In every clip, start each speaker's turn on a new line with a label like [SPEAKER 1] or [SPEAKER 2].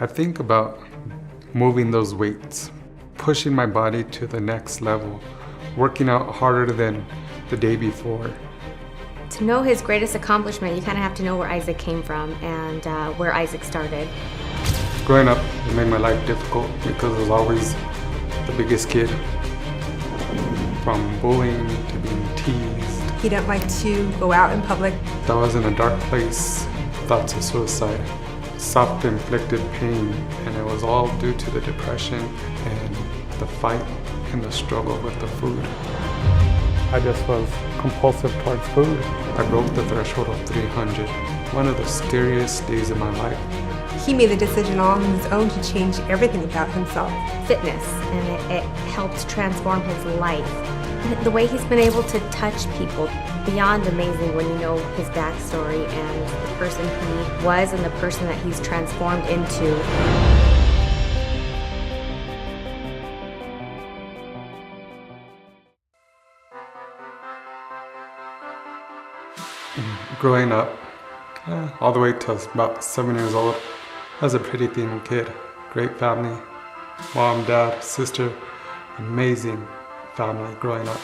[SPEAKER 1] I think about moving those weights, pushing my body to the next level, working out harder than the day before.
[SPEAKER 2] To know his greatest accomplishment, you kind of have to know where Isaac came from and where Isaac started.
[SPEAKER 1] Growing up, it made my life difficult because I was always the biggest kid. From bullying to being teased.
[SPEAKER 3] He didn't like to go out in public.
[SPEAKER 1] I was in a dark place, thoughts of suicide, self-inflicted pain, and it was all due to the depression and the fight and the struggle with the food. I just was compulsive towards food. I broke the threshold of 300, one of the scariest days of my life.
[SPEAKER 3] He made the decision all on his own to change everything about himself.
[SPEAKER 2] Fitness, and it helped transform his life. The way he's been able to touch people, beyond amazing when you know his backstory and the person he was and the person that he's transformed into.
[SPEAKER 1] Growing up, all the way till about 7 years old, I was a pretty thin kid. Great family, mom, dad, sister, amazing family growing up.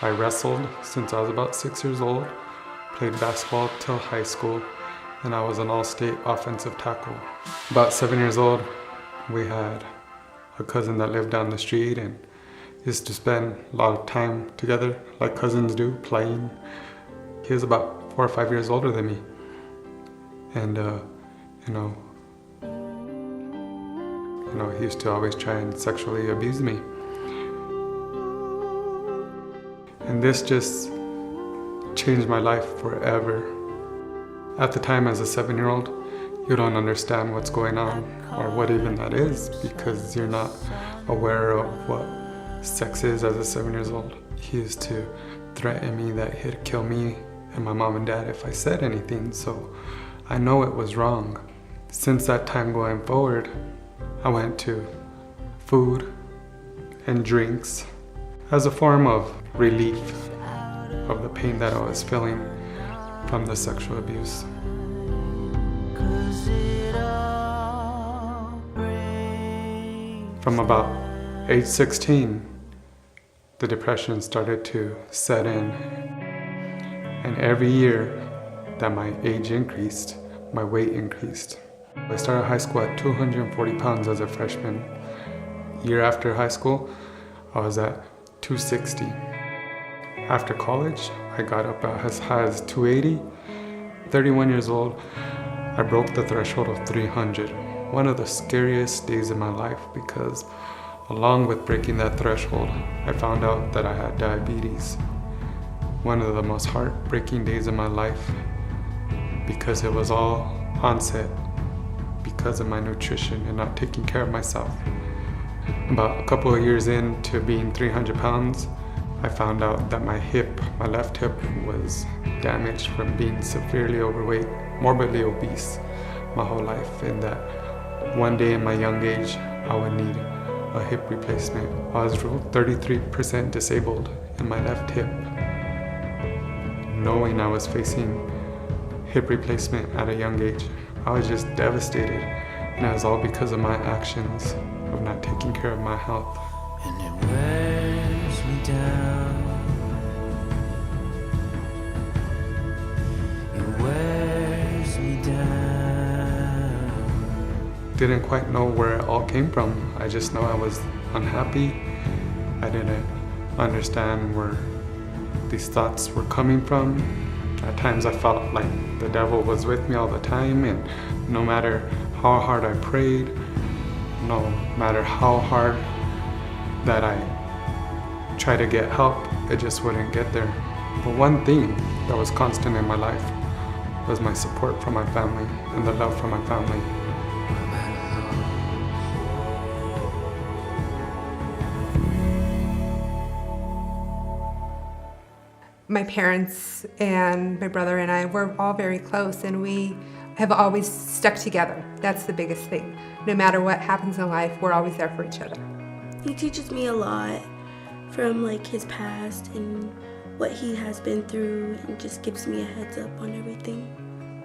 [SPEAKER 1] I wrestled since I was about 6 years old, played basketball till high school, and I was an all-state offensive tackle. About 7 years old, we had a cousin that lived down the street and used to spend a lot of time together, like cousins do, playing. He was about 4 or 5 years older than me. And, he used to always try and sexually abuse me. And this just changed my life forever. At the time, as a 7-year-old, you don't understand what's going on or what even that is because you're not aware of what sex is as a 7 years old. He used to threaten me that he'd kill me and my mom and dad if I said anything, so I know it was wrong. Since that time going forward, I went to food and drinks as a form of relief of the pain that I was feeling from the sexual abuse. From about age 16, the depression started to set in. And every year that my age increased, my weight increased. I started high school at 240 pounds as a freshman. Year after high school, I was at 260. After college, I got up as high as 280. 31 years old, I broke the threshold of 300. One of the scariest days of my life because along with breaking that threshold, I found out that I had diabetes. One of the most heartbreaking days of my life because it was all onset because of my nutrition and not taking care of myself. About a couple of years into being 300 pounds, I found out that my left hip was damaged from being severely overweight, morbidly obese my whole life, and that one day in my young age, I would need a hip replacement. I was ruled 33% disabled in my left hip. Knowing I was facing hip replacement at a young age, I was just devastated, and it was all because of my actions of not taking care of my health.
[SPEAKER 4] And it wears me down. It wears me down.
[SPEAKER 1] Didn't quite know where it all came from. I just know I was unhappy. I didn't understand where these thoughts were coming from. At times I felt like the devil was with me all the time, and no matter how hard I prayed, no matter how hard that I tried to get help, it just wouldn't get there. But one thing that was constant in my life was my support from my family and the love from my family.
[SPEAKER 3] My parents and my brother and I were all very close, and we have always stuck together. That's the biggest thing. No matter what happens in life, we're always there for each other.
[SPEAKER 5] He teaches me a lot from his past and what he has been through, and just gives me a heads up on everything.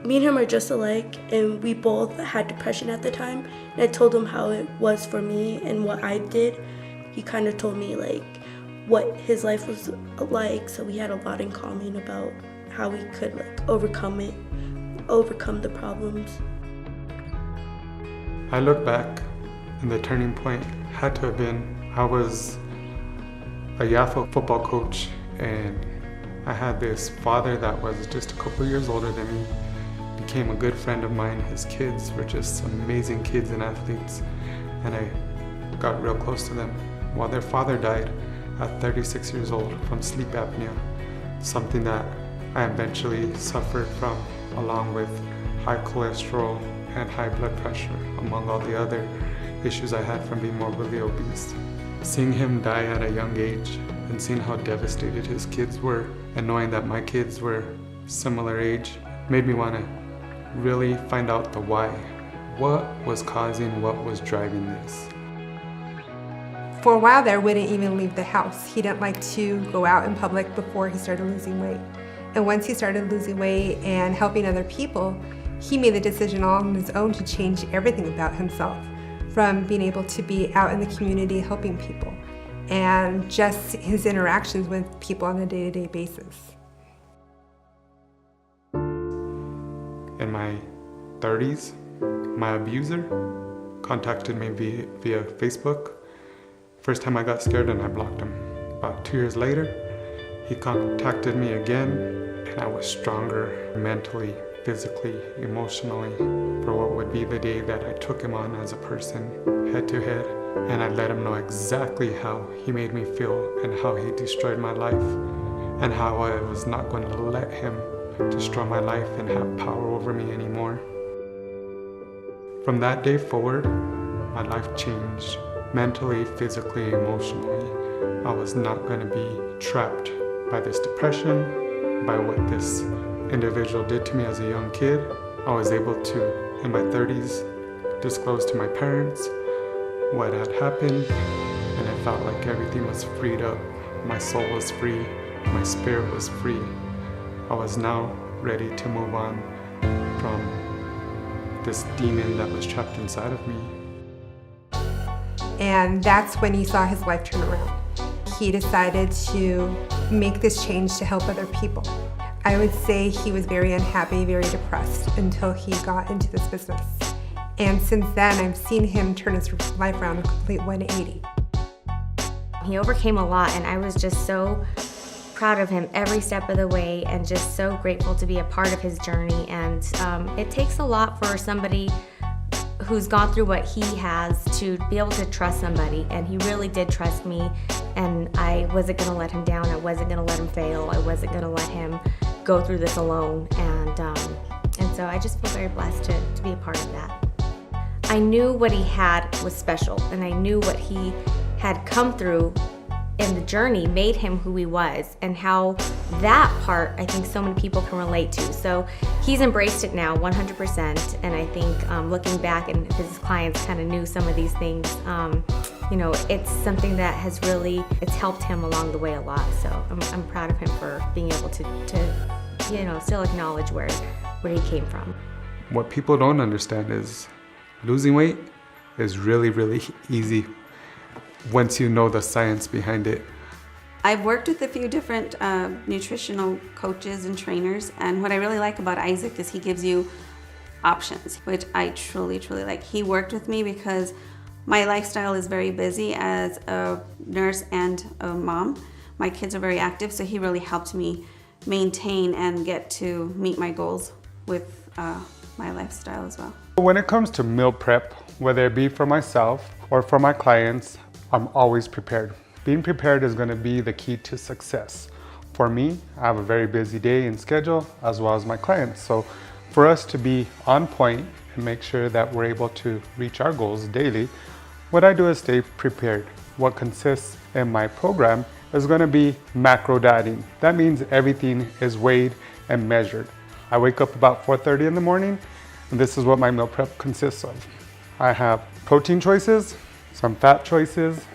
[SPEAKER 5] Me and him are just alike, and we both had depression at the time. And I told him how it was for me and what I did. He kind of told me like what his life was like, so we had a lot in common about how we could like overcome the problems.
[SPEAKER 1] I look back, and the turning point had to have been I was a Yaffle football coach, and I had this father that was just a couple years older than me. Became a good friend of mine. His kids were just amazing kids and athletes, and I got real close to them. While their father died at 36 years old from sleep apnea, something that I eventually suffered from, along with high cholesterol and high blood pressure, among all the other issues I had from being morbidly obese. Seeing him die at a young age and seeing how devastated his kids were, and knowing that my kids were similar age, made me want to really find out the why. What was causing, what was driving this?
[SPEAKER 3] For a while there, wouldn't even leave the house. He didn't like to go out in public before he started losing weight. And once he started losing weight and helping other people, he made the decision all on his own to change everything about himself, from being able to be out in the community helping people, and just his interactions with people on a day-to-day basis.
[SPEAKER 1] In my 30s, my abuser contacted me via Facebook. First time I got scared and I blocked him. About 2 years later, he contacted me again, and I was stronger mentally, physically, emotionally, for what would be the day that I took him on as a person, head to head, and I let him know exactly how he made me feel and how he destroyed my life, and how I was not going to let him destroy my life and have power over me anymore. From that day forward, my life changed. Mentally, physically, emotionally. I was not going to be trapped by this depression, by what this individual did to me as a young kid. I was able to, in my 30s, disclose to my parents what had happened, and I felt like everything was freed up. My soul was free, my spirit was free. I was now ready to move on from this demon that was trapped inside of me.
[SPEAKER 3] And that's when he saw his life turn around. He decided to make this change to help other people. I would say he was very unhappy, very depressed until he got into this business. And since then, I've seen him turn his life around a complete 180.
[SPEAKER 2] He overcame a lot, and I was just so proud of him every step of the way, and just so grateful to be a part of his journey. And it takes a lot for somebody who's gone through what he has to be able to trust somebody, and he really did trust me, and I wasn't going to let him down. I wasn't going to let him fail. I wasn't going to let him go through this alone, and so I just feel very blessed to be a part of that. I knew what he had was special, and I knew what he had come through in the journey made him who he was, and how that part I think so many people can relate to. So he's embraced it now 100%, and I think looking back, and his clients kind of knew some of these things, it's something that has really, it's helped him along the way a lot. So I'm proud of him for being able to still acknowledge where he came from.
[SPEAKER 1] What people don't understand is losing weight is really, really easy once you know the science behind it.
[SPEAKER 6] I've worked with a few different nutritional coaches and trainers, and what I really like about Isaac is he gives you options, which I truly, truly like. He worked with me because my lifestyle is very busy as a nurse and a mom. My kids are very active, so he really helped me maintain and get to meet my goals with my lifestyle as well.
[SPEAKER 1] When it comes to meal prep, whether it be for myself or for my clients, I'm always prepared. Being prepared is going to be the key to success. For me, I have a very busy day and schedule, as well as my clients. So for us to be on point and make sure that we're able to reach our goals daily, what I do is stay prepared. What consists in my program is going to be macro dieting. That means everything is weighed and measured. I wake up about 4:30 in the morning, and this is what my meal prep consists of. I have protein choices, some fat choices,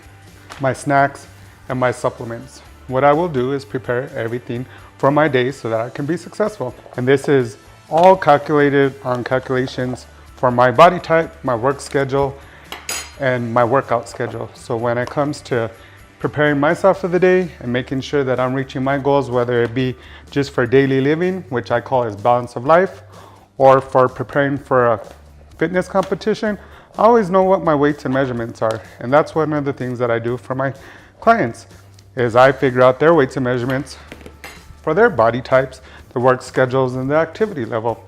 [SPEAKER 1] my snacks, and my supplements. What I will do is prepare everything for my day so that I can be successful. And this is all calculated on calculations for my body type, my work schedule, and my workout schedule. So when it comes to preparing myself for the day and making sure that I'm reaching my goals, whether it be just for daily living, which I call as balance of life, or for preparing for a fitness competition, I always know what my weights and measurements are. And that's one of the things that I do for my clients, is I figure out their weights and measurements for their body types, the work schedules, and the activity level.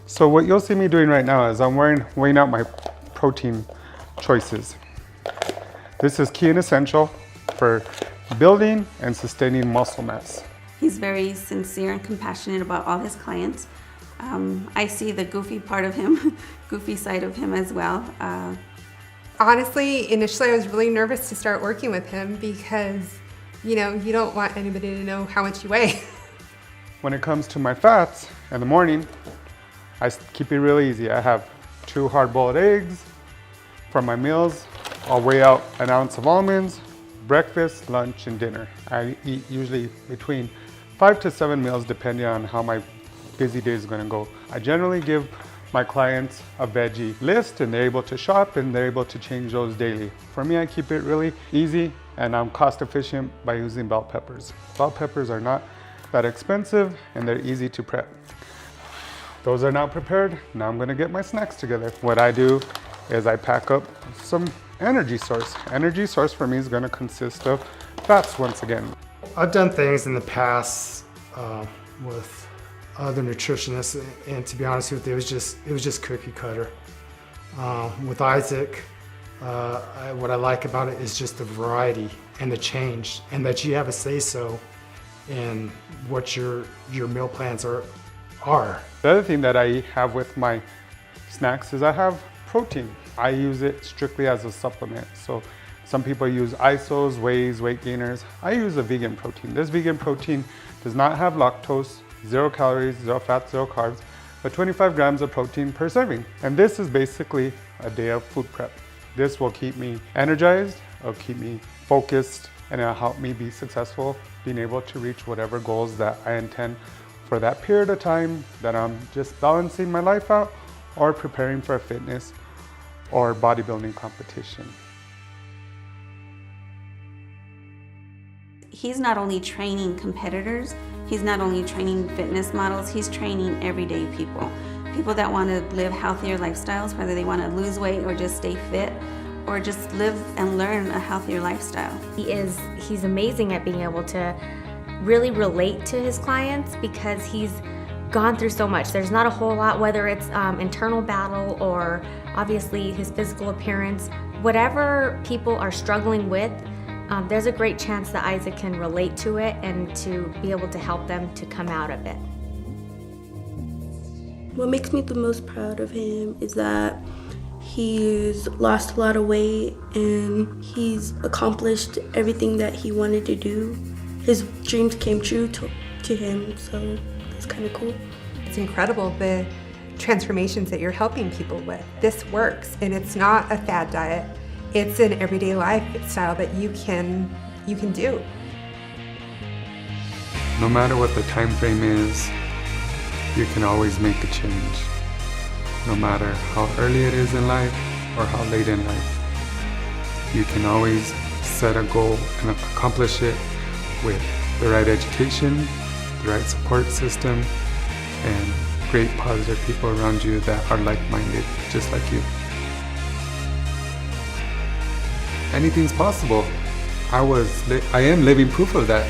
[SPEAKER 1] So what you'll see me doing right now is I'm weighing out my protein choices. This is key and essential for building and sustaining muscle mass.
[SPEAKER 6] He's very sincere and compassionate about all his clients. I see the goofy part of him, goofy side of him as well.
[SPEAKER 3] Honestly, initially I was really nervous to start working with him because, you don't want anybody to know how much you weigh.
[SPEAKER 1] When it comes to my fats in the morning, I keep it really easy. I have 2 hard-boiled eggs. For my meals, I'll weigh out an ounce of almonds, breakfast, lunch, and dinner. I eat usually between 5 to 7 meals depending on how my busy day is going to go. I generally give my clients a veggie list and they're able to shop and they're able to change those daily. For me, I keep it really easy and I'm cost efficient by using bell peppers. Bell peppers are not that expensive and they're easy to prep. Those are now prepared. Now I'm going to get my snacks together. What I do is I pack up some energy source. Energy source for me is going to consist of fats once again.
[SPEAKER 7] I've done things in the past with other nutritionists, and to be honest with you, it was just cookie cutter. With Isaac, what I like about it is just the variety and the change, and that you have a say-so in what your meal plans are.
[SPEAKER 1] The other thing that I have with my snacks is I have protein. I use it strictly as a supplement. So some people use ISOs, wheys, weight gainers. I use a vegan protein. This vegan protein does not have lactose, 0 calories, 0 fats, 0 carbs, but 25 grams of protein per serving. And this is basically a day of food prep. This will keep me energized, it'll keep me focused, and it'll help me be successful being able to reach whatever goals that I intend for that period of time that I'm just balancing my life out or preparing for a fitness or bodybuilding competition.
[SPEAKER 6] He's not only training competitors, he's not only training fitness models, he's training everyday people. People that want to live healthier lifestyles, whether they want to lose weight or just stay fit, or just live and learn a healthier lifestyle.
[SPEAKER 2] He's amazing at being able to really relate to his clients because he's gone through so much. There's not a whole lot, whether it's internal battle or obviously his physical appearance. Whatever people are struggling with, there's a great chance that Isaac can relate to it and to be able to help them to come out of it.
[SPEAKER 5] What makes me the most proud of him is that he's lost a lot of weight and he's accomplished everything that he wanted to do. His dreams came true to him, so it's kind of cool.
[SPEAKER 3] It's incredible the transformations that you're helping people with. This works, and it's not a fad diet. It's an everyday lifestyle that you can do.
[SPEAKER 1] No matter what the time frame is, you can always make a change. No matter how early it is in life or how late in life, you can always set a goal and accomplish it with the right education, the right support system, and great positive people around you that are like-minded, just like you. Anything's possible. I am living proof of that.